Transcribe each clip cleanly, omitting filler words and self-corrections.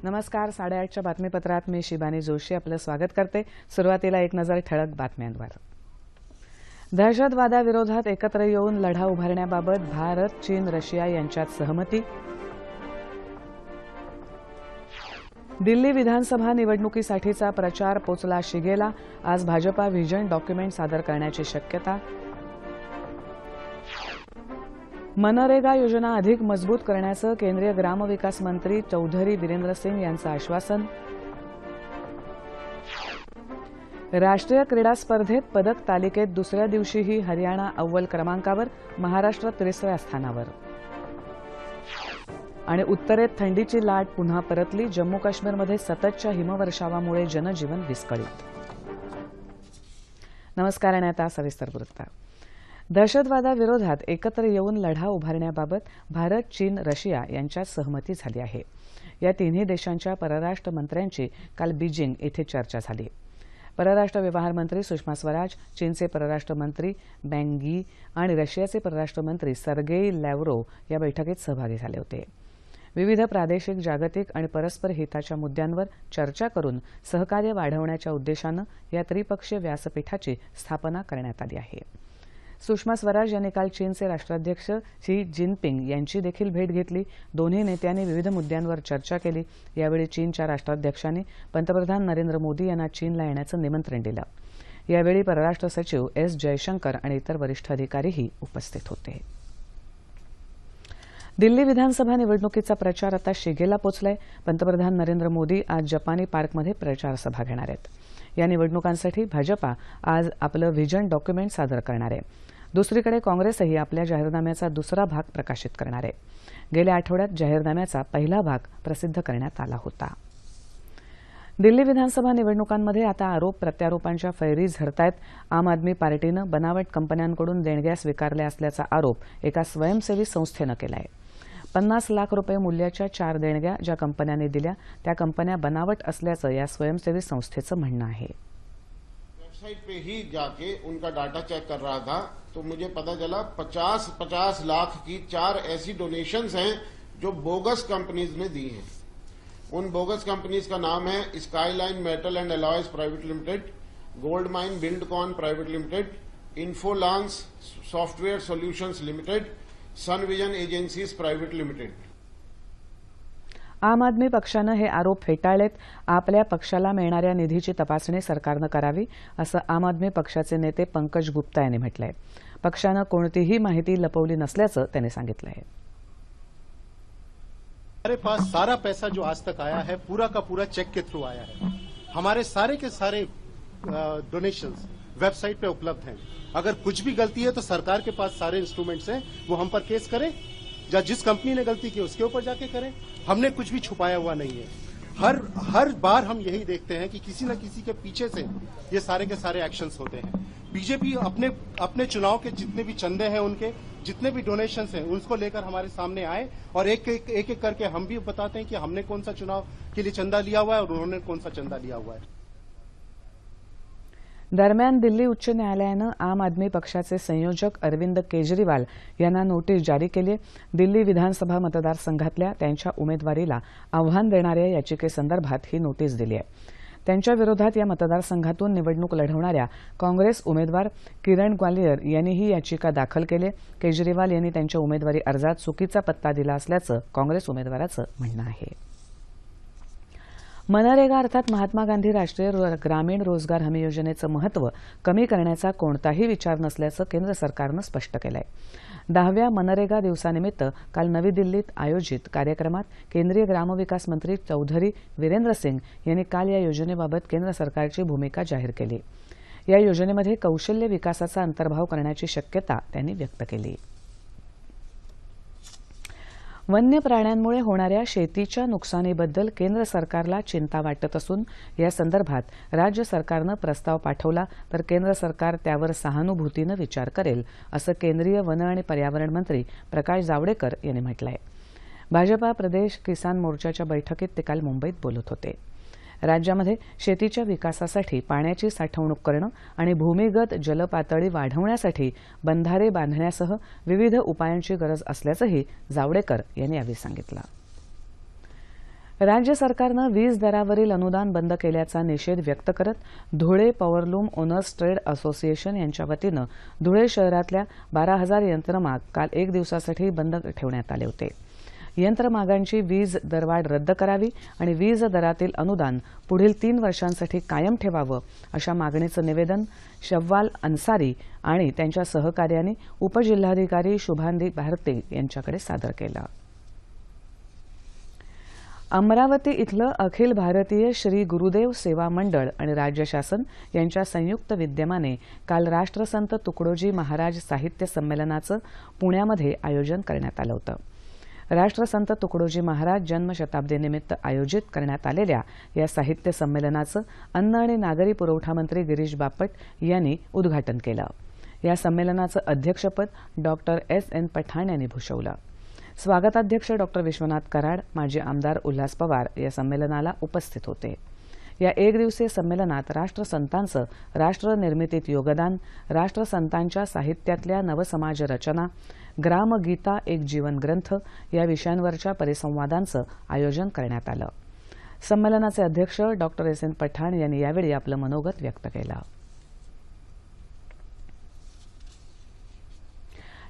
नमस्कार. 8:30च्या बातमीपत्रात मी शिबानी जोशी आपलं स्वागत करते. सुरुवातीला एक नजर ठळक बातम्यांवर. दहशतवादाविरोधात एकत्र येऊन लढा उभारण्याबाबत भारत, चीन, रशिया यांच्यात सहमती. दिल्ली विधानसभा निवडणुकीसाठीचा प्रचार पोचला शिगेला. आज भाजपा व्हिजन डॉक्युमेंट सादर करण्याची शक्यता. मनरेगा योजना अधिक मजबूत करण्याचं केंद्रीय ग्रामविकास मंत्री चौधरी वीरेंद्र सिंग यांचं आश्वासन. राष्ट्रीय क्रीडा स्पर्धेत पदक तालिकेत दुसऱ्या दिवशीही हरियाणा अव्वल क्रमांकावर, महाराष्ट्र 3ऱ्या स्थानावर. आणि उत्तरेत थंडीची लाट पुन्हा परतली. जम्मू काश्मीरमध्ये सततच्या हिमवर्षावामुळे जनजीवन विस्कळीत. नमस्कार आणि आता सविस्तर वृत्त. दहशतवादाविरोधात एकत्र येऊन लढा उभारण्याबाबत भारत, चीन, रशिया यांच्यात सहमती झाली आहे. या तिन्ही देशांच्या परराष्ट्र मंत्र्यांची काल बीजिंग येथे चर्चा झाली. परराष्ट्र व्यवहार मंत्री सुषमा स्वराज, चीनचे परराष्ट्र मंत्री बँग यी आणि रशियाचे परराष्ट्र मंत्री सर्गेई लॅव्हरोव्ह या बैठकीत सहभागी झाले होते. विविध प्रादेशिक, जागतिक आणि परस्पर हिताच्या मुद्द्यांवर चर्चा करून सहकार्य वाढवण्याच्या उद्देशानं या त्रिपक्षीय व्यासपीठाची स्थापना करण्यात आली आहे. सुषमा स्वराज यांनी काल चीनचे राष्ट्राध्यक्ष शी जिनपिंग यांची देखील भेट घेतली. दोन्ही नेत्यांनी विविध मुद्द्यांवर चर्चा केली. यावेळी चीनच्या राष्ट्राध्यक्षांनी पंतप्रधान नरेंद्र मोदी यांना चीनला येण्याचं निमंत्रण दिलं. यावेळी परराष्ट्र सचिव एस जयशंकर आणि इतर वरिष्ठ अधिकारीही उपस्थित होते. दिल्ली विधानसभा निवडणुकीचा प्रचार आता शिगेला पोचलाय. पंतप्रधान नरेंद्र मोदी आज जपानी पार्कमध्ये प्रचार सभा घेणार आहेत. या निवडणुकांसाठी भाजपा आज आपलं व्हिजन डॉक्युमेंट सादर करणार आहे. दुसरीकडे काँग्रेसही आपल्या जाहीरनाम्याचा दुसरा भाग प्रकाशित करणार आहे. गेल्या आठवड्यात जाहीरनाम्याचा पहिला भाग प्रसिद्ध करण्यात आला होता. दिल्ली विधानसभा निवडणुकांमध्ये आता आरोप प्रत्यारोपांच्या फैरी झडतायत. आम आदमी पार्टीनं बनावट कंपन्यांकडून देणग्या स्वीकारल्या असल्याचा आरोप एका स्वयंसेवी संस्थेनं केला आहे. 50 लाख रुपये मूल्याच्या 4 देणग्या ज्या कंपन्यांनी दिल्या त्या कंपन्या बनावट असल्याचं या स्वयंसेवी संस्थेचं म्हणणं आहे. वेबसाइट पे ही जाके उनका डाटा चेक कर रहा था तो मुझे पता चला 50 लाख की 4 ऐसी डोनेशंस हैं जो बोगस कंपनीज ने दी हैं. उन बोगस कंपनीज का नाम है Skyline Metal and Alloys Private Limited, Gold Mine Buildcon Private Limited, Infolance Software Solutions Limited, Sun Vision Agencies Private Limited. Aam Aadmi पक्षानं हे आरोप फेटाळलेत. आपल्या पक्षाला मिळणाऱ्या निधीची तपासणी सरकारनं करावी असं आम आदमी पक्षाचे नेते पंकज गुप्ता यांनी म्हटलंय. पक्षानं कोणतीही माहिती लपवली नसल्याचं त्यांनी सांगितलं आहे. हमारे पास सारा पैसा जो आज तक आया है पूरा का पूरा चेक के थ्रू आया है. हमारे सारे के सारे डोनेशंस वेबसाइट पे उपलब्ध हैं. अगर कुछ भी गलती है तो सरकार के पास सारे इंस्ट्रूमेंट्स हैं, वो हम पर केस करें या जिस कंपनी ने गलती की उसके ऊपर जाके करें. हमने कुछ भी छुपाया हुआ नहीं है. हर बार हम यही देखते हैं कि किसी न किसी के पीछे से ये सारे के सारे एक्शंस होते हैं. बीजेपी अपने चुनाव के जितने भी चंदे हैं, उनके जितने भी डोनेशंस हैं, उसको लेकर हमारे सामने आए और एक एक करके हम भी बताते हैं कि हमने कौन सा चुनाव के लिए चंदा लिया हुआ है और उन्होंने कौन सा चंदा लिया हुआ है. दरम्यान दिल्ली उच्च न्यायालयानं आम आदमी पक्षाचे संयोजक अरविंद केजरीवाल यांना नोटीस जारी केली आहे. दिल्ली विधानसभा मतदारसंघातल्या त्यांच्या उमेदवारीला आव्हान देणाऱ्या याचिकेसंदर्भात ही नोटीस दिली आहे. त्यांच्या विरोधात या मतदारसंघातून निवडणूक लढवणाऱ्या काँग्रेस उमेदवार किरण ग्वालियर यांनी ही याचिका दाखल केली. केजरीवाल यांनी त्यांच्या उमेदवारी अर्जात चुकीचा पत्ता दिला असल्याचं काँग्रेस उमेदवाराचं म्हणणं आहे. मनरेगा अर्थात महात्मा गांधी राष्ट्रीय ग्रामीण रोजगार हमी योजनेचं महत्त्व कमी करण्याचा कोणताही विचार नसल्याचं केंद्र सरकारनं स्पष्ट केलं आहे. 10व्या मनरेगा दिवसानिमित्त काल नवी दिल्लीत आयोजित कार्यक्रमात केंद्रीय ग्रामविकास मंत्री चौधरी वीरेंद्र सिंग यांनी काल या योजनेबाबत केंद्र सरकारची भूमिका जाहीर केली. या योजनेमध्ये कौशल्य विकासाचा अंतर्भाव करण्याची शक्यता त्यांनी व्यक्त केली. वन्य प्राण्यांमुळे होणाऱ्या शेतीच्या नुकसानीबद्दल केंद्र सरकारला चिंता वाटत असून या संदर्भात राज्य सरकारनं प्रस्ताव पाठवला तर केंद्र सरकार त्यावर सहानुभूतीनं विचार करेल असं केंद्रीय वन आणि पर्यावरण मंत्री प्रकाश जावडेकर यांनी म्हटलंय. भाजपा प्रदेश किसान मोर्चाच्या बैठकीत ते काल मुंबईत बोलत होते. राज्यामध्ये शेतीच्या विकासासाठी पाण्याची साठवणूक करणं आणि भूमिगत जलपातळी वाढवण्यासाठी बंधारे बांधण्यासह विविध उपायांची गरज असल्याचंही जावडेकर यांनी यावेळी सांगितलं. राज्य सरकारनं वीज दरावरील अनुदान बंद केल्याचा निषेध व्यक्त करत Dhule powerloom owners trade association यांच्या वतीनं धुळे शहरातल्या 12,000 यंत्रमाग काल एक दिवसासाठी बंद ठेवण्यात आले होते. यंत्रमागांची वीज दरवाढ रद्द करावी आणि वीज दरातील अनुदान पुढील 3 वर्षांसाठी कायम ठेवावं अशा मागणीचं निवेदन शव्वाल अन्सारी आणि त्यांच्या सहकार्याने उपजिल्हाधिकारी शुभांगी भारते यांच्याकडे सादर केलं. अमरावती इथलं अखिल भारतीय श्री गुरुदेव सेवा मंडळ आणि राज्य शासन यांच्या संयुक्त विद्यमाने काल राष्ट्रसंत तुकडोजी महाराज साहित्य संमेलनाचं पुण्यामध्ये आयोजन करण्यात आलं होतं. राष्ट्रसंत तुकडोजी महाराज जन्मशताब्दीनिमित्त आयोजित करण्यात आलेल्या या साहित्य संमेलनाचं अन्न आणि नागरी पुरवठा मंत्री गिरीश बापट यांनी उद्घाटन केलं. या संमेलनाचं अध्यक्षपद डॉक्टर S.N. पठाण यांनी भूषवलं. स्वागताध्यक्ष डॉक्टर विश्वनाथ कराड, माजी आमदार उल्हास पवार या संमेलनाला उपस्थित होते. या एकदिवसीय संमेलनात राष्ट्रसंतांचं राष्ट्रनिर्मितीत योगदान, राष्ट्रसंतांच्या साहित्यातल्या नवसमाज रचना, ग्रामगीता एक जीवन ग्रंथ या विषयांवरच्या परिसंवादांचं आयोजन करण्यात आलं. संमेलनाचे अध्यक्ष डॉक्टर S.N. पठाण यांनी यावेळी आपलं मनोगत व्यक्त केलं.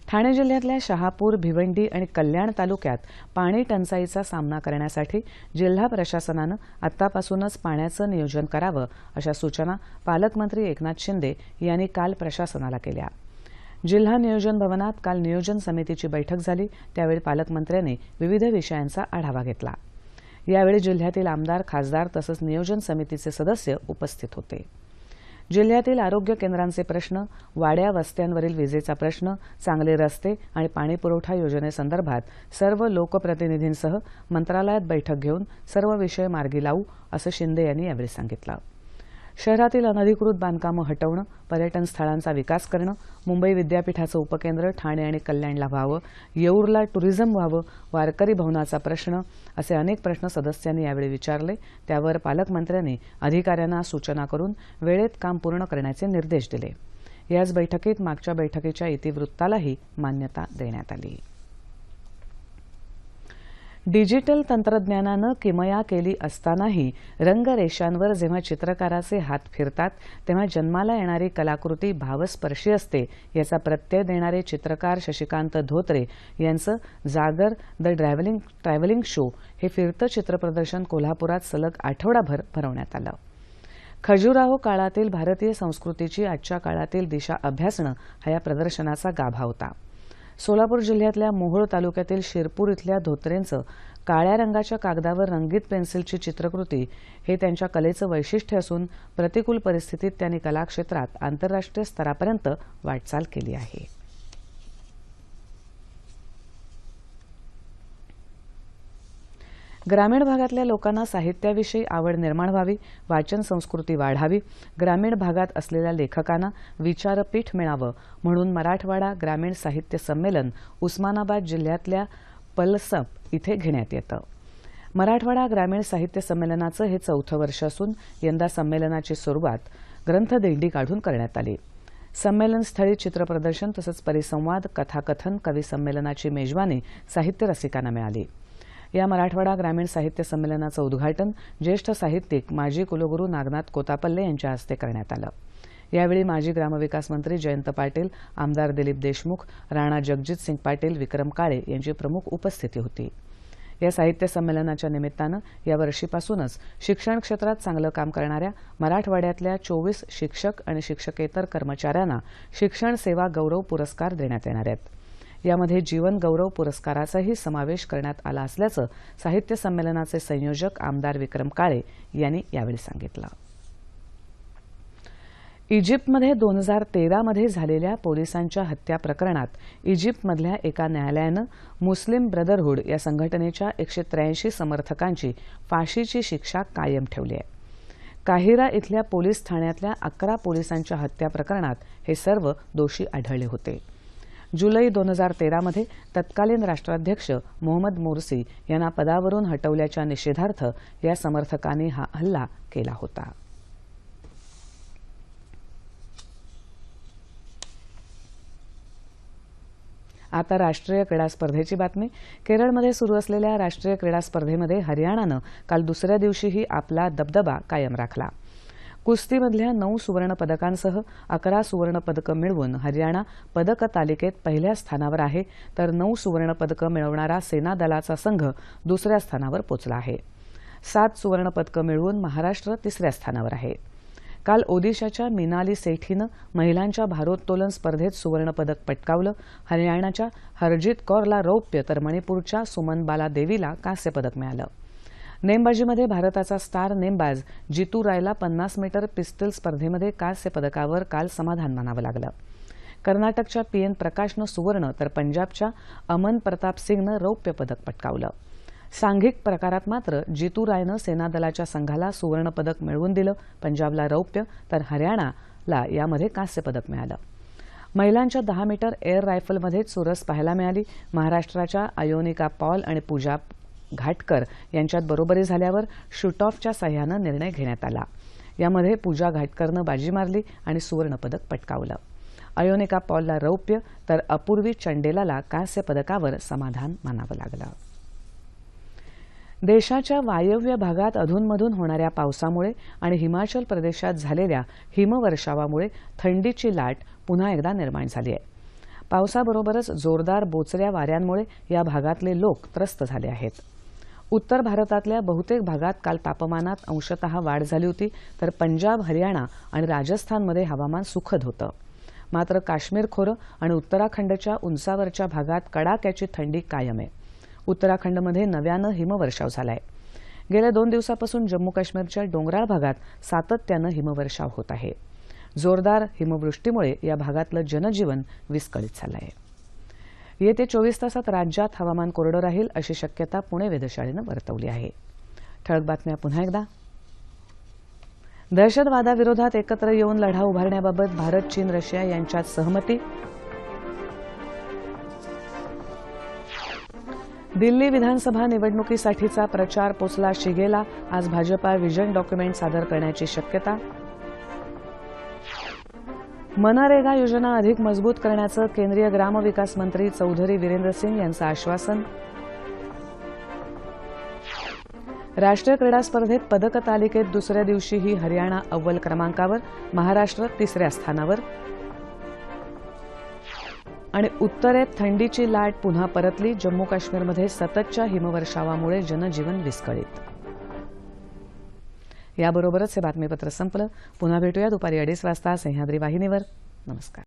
ठाणे जिल्ह्यातल्या शहापूर, भिवंडी आणि कल्याण तालुक्यात पाणी टंचाईचा सामना करण्यासाठी जिल्हा प्रशासनानं आतापासूनच पाण्याचं नियोजन करावं अशा सूचना पालकमंत्री एकनाथ शिंदे यांनी काल प्रशासनाला केल्या. जिल्हा नियोजन भवनात काल नियोजन समितीची बैठक झाली. त्यावेळी पालकमंत्र्यांनी विविध विषयांचा आढावा घेतला. यावेळी जिल्ह्यातील आमदार, खासदार तसंच नियोजन समितीचे सदस्य उपस्थित होते. जिल्ह्यातील आरोग्य केंद्रांचे प्रश्न, वाड्या वस्त्यांवरील विजेचा प्रश्न, चांगले रस्ते आणि पाणीपुरवठा योजनेसंदर्भात सर्व लोकप्रतिनिधींसह मंत्रालयात बैठक घेऊन सर्व विषय मार्गी लावू असं शिंदे यांनी यावेळी सांगितलं. शहरातील अनधिकृत बांधकामं हटवणं, पर्यटन स्थळांचा विकास करणं, मुंबई विद्यापीठाचं उपकेंद्र ठाणे आणि कल्याणला व्हावं, येऊरला टुरिझम व्हावं, वारकरी भवनाचा प्रश्न असे अनेक प्रश्न सदस्यांनी यावेळी विचारले. त्यावर पालकमंत्र्यांनी अधिकाऱ्यांना सूचना करून वेळेत काम पूर्ण करण्याचे निर्देश दिले. याच बैठकीत मागच्या बैठकीच्या इतिवृत्तालाही मान्यता देण्यात आली. डिजिटल तंत्रज्ञानानं किमया केली असतानाही रंगरेषांवर जेव्हा चित्रकाराचे हात फिरतात तेव्हा जन्माला येणारी कलाकृती भावस्पर्शी असते याचा प्रत्यय देणारे चित्रकार शशिकांत धोत्रे यांचं जागर द ट्रॅव्हलिंग शो हे फिरतं चित्रप्रदर्शन कोल्हापुरात सलग आठवडाभर भरवण्यात आलं. खजुराहो काळातील भारतीय संस्कृतीची आजच्या काळातील दिशा अभ्यासणं हा या प्रदर्शनाचा गाभा होता. सोलापूर जिल्ह्यातल्या मोहोळ तालुक्यातील शिरपूर इथल्या धोत्रेंचं काळ्या रंगाच्या कागदावर रंगीत पेन्सिलची चित्रकृती हे त्यांच्या कलेचं वैशिष्ट्य असून प्रतिकूल परिस्थितीत त्यांनी कलाक्षेत्रात आंतरराष्ट्रीय स्तरापर्यंत वाटचाल केली आहे. ग्रामीण भागातल्या लोकांना साहित्याविषयी आवड निर्माण व्हावी, वाचन संस्कृती वाढावी, ग्रामीण भागात असलेल्या लेखकांना विचारपीठ मिळावं म्हणून मराठवाडा ग्रामीण साहित्य संमेलन उस्मानाबाद जिल्ह्यातल्या पलसप इथे घेण्यात येतं. मराठवाडा ग्रामीण साहित्य संमेलनाचं हे 4थं वर्ष असून यंदा संमेलनाची सुरुवात ग्रंथदिंडी काढून करण्यात आली. संमेलनस्थळी चित्रप्रदर्शन तसंच परिसंवाद, कथाकथन, कवी संमेलनाची मेजवानी साहित्य रसिकांना मिळाली. या मराठवाडा ग्रामीण साहित्य संमेलनाचं उद्घाटन ज्येष्ठ साहित्यिक माजी कुलगुरू नागनाथ कोतापल्ले यांच्या हस्ते करण्यात आलं. यावेळी माजी ग्रामविकास मंत्री जयंत पाटील, आमदार दिलीप देशमुख, राणा जगजितसिंग पाटील, विक्रम काळे यांची प्रमुख उपस्थिती होती. या साहित्य संमेलनाच्या निमित्तानं यावर्षीपासूनच शिक्षण क्षेत्रात चांगलं काम करणाऱ्या मराठवाड्यातल्या 24 शिक्षक आणि शिक्षकेतर कर्मचाऱ्यांना शिक्षण सेवा गौरव पुरस्कार देण्यात येणार आहेत. यामध्ये जीवन गौरव पुरस्काराचाही समावेश करण्यात आला असल्याचं साहित्य संमेलनाचे संयोजक आमदार विक्रम काळे यांनी यावेळी सांगितलं. इजिप्तमध्ये 2013मध्ये झालेल्या पोलिसांच्या हत्या प्रकरणात इजिप्तमधल्या एका न्यायालयानं मुस्लिम ब्रदरहूड या संघटनेच्या 183 समर्थकांची फाशीची शिक्षा कायम ठेवली आहे. काहिरा इथल्या पोलीस ठाण्यातल्या 11 पोलिसांच्या हत्या प्रकरणात हे सर्व दोषी आढळले होते. जुलै 2013मध्ये तत्कालीन राष्ट्राध्यक्ष मोहम्मद मोर्सी यांना पदावरून हटवल्याच्या निषेधार्थ या समर्थकांनी हा हल्ला केला होता. आता राष्ट्रीय क्रीडा स्पर्धेची बातमी. केरळमध्ये सुरू असलेल्या राष्ट्रीय क्रीडा स्पर्धेमध्ये हरियाणानं काल दुसऱ्या दिवशीही आपला दबदबा कायम राखला. कुस्तीमधल्या 9 सुवर्ण पदकांसह 11 सुवर्ण पदकं मिळवून हरियाणा पदक तालिकेत पहिल्या स्थानावर आहे, तर 9 सुवर्ण पदकं मिळवणारा सेना दलाचा संघ दुसऱ्या स्थानावर पोचला आहे. 7 सुवर्ण पदकं मिळवून महाराष्ट्र तिसऱ्या स्थानावर आहे. काल ओदिशाच्या मिनाली सेठीनं महिलांच्या भारोत्तोलन स्पर्धेत सुवर्ण पदक पटकावलं. हरियाणाच्या हरजीत कौरला रौप्य तर मणिपूरच्या सुमनबाला देवीला कांस्य पदक मिळालं. नेमबाजीमध्ये भारताचा स्टार नेमबाज जितू रायला 50 मीटर पिस्टल स्पर्धेमध्ये कांस्य पदकावर काल समाधान मानावं लागलं. कर्नाटकच्या पीएन प्रकाशनं सुवर्ण तर पंजाबच्या अमन प्रताप सिंगनं रौप्य पदक पटकावलं. सांघिक प्रकारात मात्र जितू रायनं सेना दलाच्या संघाला सुवर्ण पदक मिळवून दिलं. पंजाबला रौप्य तर हरियाणाला यामध्ये कांस्य पदक मिळालं. महिलांच्या 10 मीटर एअर रायफलमध्ये चुरस पाहायला मिळाली. महाराष्ट्राच्या आयोनिका पॉल आणि पूजा घाटकर यांच्यात बरोबरी झाल्यावर शूटऑफच्या साह्यानं निर्णय घेण्यात आला. यामध्ये पूजा घाटकरनं बाजी मारली आणि सुवर्ण पदक पटकावलं. आयोनिका पॉलला रौप्य तर अपूर्वी चंडेलाला कांस्य पदकावर समाधान मानावं लागलं. देशाच्या वायव्य भागात अधूनमधून होणाऱ्या पावसामुळे आणि हिमाचल प्रदेशात झालेल्या हिमवर्षावामुळे थंडीची लाट पुन्हा एकदा निर्माण झाली आहे. पावसाबरोबरच जोरदार बोचऱ्या वाऱ्यांमुळे या भागातले लोक त्रस्त झाले आहेत. उत्तर भारतातल्या बहुतेक भागात काल तापमानात अंशतः वाढ झाली होती, तर पंजाब, हरियाणा आणि राजस्थानमध्ये हवामान सुखद होतं. मात्र काश्मीर खोरं आणि उत्तराखंडच्या उंचावरच्या भागात कडाक्याची थंडी कायम आहे. उत्तराखंडमध्ये नव्यानं हिमवर्षाव झालाय. गेल्या 2 दिवसापासून जम्मू काश्मीरच्या डोंगराळ भागात सातत्यानं हिमवर्षाव होत आहे. जोरदार हिमवृष्टीमुळे या भागातलं जनजीवन विस्कळीत झालं आहे. येत्या 24 तासात राज्यात हवामान कोरडं राहील अशी शक्यता पुणे वेधशाळेनं वर्तवली आहे. ठळक बातम्या पुन्हा एकदा. दहशतवादाविरोधात एकत्र येऊन लढा उभारण्याबाबत भारत, चीन, रशिया यांच्यात सहमती. दिल्ली विधानसभा निवडणुकीसाठीचा प्रचार पोचला शिगेला. आज भाजपा व्हिजन डॉक्युमेंट सादर करण्याची शक्यता. मनरेगा योजना अधिक मजबूत करण्याचं केंद्रीय ग्रामविकास मंत्री चौधरी वीरेंद्र सिंग यांचं आश्वासन. राष्ट्रीय क्रीडा स्पर्धेत पदक तालिकेत दुसऱ्या दिवशीही हरियाणा अव्वल क्रमांकावर, महाराष्ट्र तिसऱ्या स्थानावर. आणि उत्तरेत थंडीची लाट पुन्हा परतली. जम्मू काश्मीरमध्ये सततच्या हिमवर्षावामुळे जनजीवन विस्कळीत. याबरोबरच हे बातमीपत्र संपलं. पुन्हा भेटूया दुपारी 2:30 वाजता सह्याद्री वाहिनीवर. नमस्कार.